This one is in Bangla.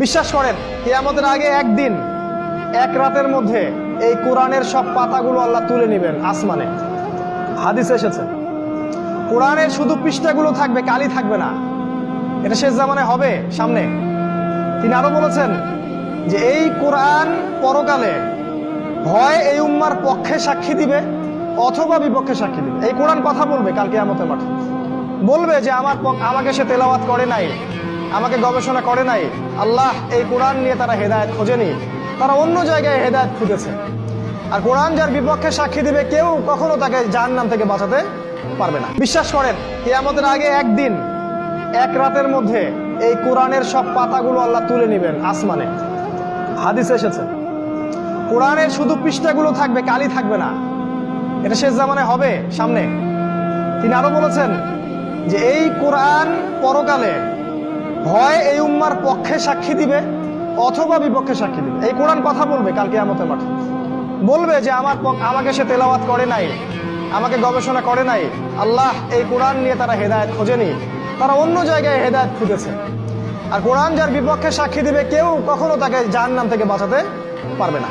বিশ্বাস করেন কিয়ামতের আগে একদিন এক রাতের মধ্যে এই কোরআনের সব পাতাগুলো আল্লাহ তুলে নেবেন আসমানে। হাদিসে এসেছে কোরআনের শুধু পৃষ্ঠাগুলো থাকবে, কালি থাকবে না। এটা শেষ জামানায় হবে সামনে। তিনি আরো বলেছেন যে এই কোরআন পরকালে হয় এই উম্মার পক্ষে সাক্ষী দিবে অথবা বিপক্ষে সাক্ষী দিবে। এই কোরআন কথা বলবে কাল কিয়ামতের মাঠে, বলবে যে আমাকে সে তেলাওয়াত করে নাই, আমাকে গবেষণা করে নাই। আল্লাহ এই কোরআন নিয়ে তারা হেদায়েত খোঁজেনি, তারা অন্য জায়গায় হেদায়েত খুঁজেছে। আর কোরআন যার বিপক্ষে সাক্ষী দিবে কেউ কখনো তাকে জাহান্নাম থেকে বাঁচাতে পারবে না। বিশ্বাস করেন কিয়ামতের আগে একদিন এক রাতের মধ্যে এই কোরআনের সব পাতাগুলো আল্লাহ তুলে নেবেন আসমানে। হাদিসে এসেছে কোরআনের শুধু পৃষ্ঠাগুলো থাকবে, কালি থাকবে না। এটা শেষ জামানায় হবে সামনে। তিনি আরো বলেছেন যে এই কোরআন পরকালে হয় এই উম্মার পক্ষে সাক্ষী দিবে অথবা বিপক্ষে সাক্ষী দিবে। এই কোরআন কথা বলবে কাল কিয়ামতের মাঠে, বলবে যে আমাকে সে তেলাওয়াত করে নাই, আমাকে গবেষণা করে নাই। আল্লাহ এই কোরআন নিয়ে তারা হেদায়েত খোঁজেনি, তারা অন্য জায়গায় হেদায়েত খুঁজেছে। আর কোরআন যার বিপক্ষে সাক্ষী দিবে কেউ কখনো তাকে জাহান্নাম থেকে বাঁচাতে পারবে না।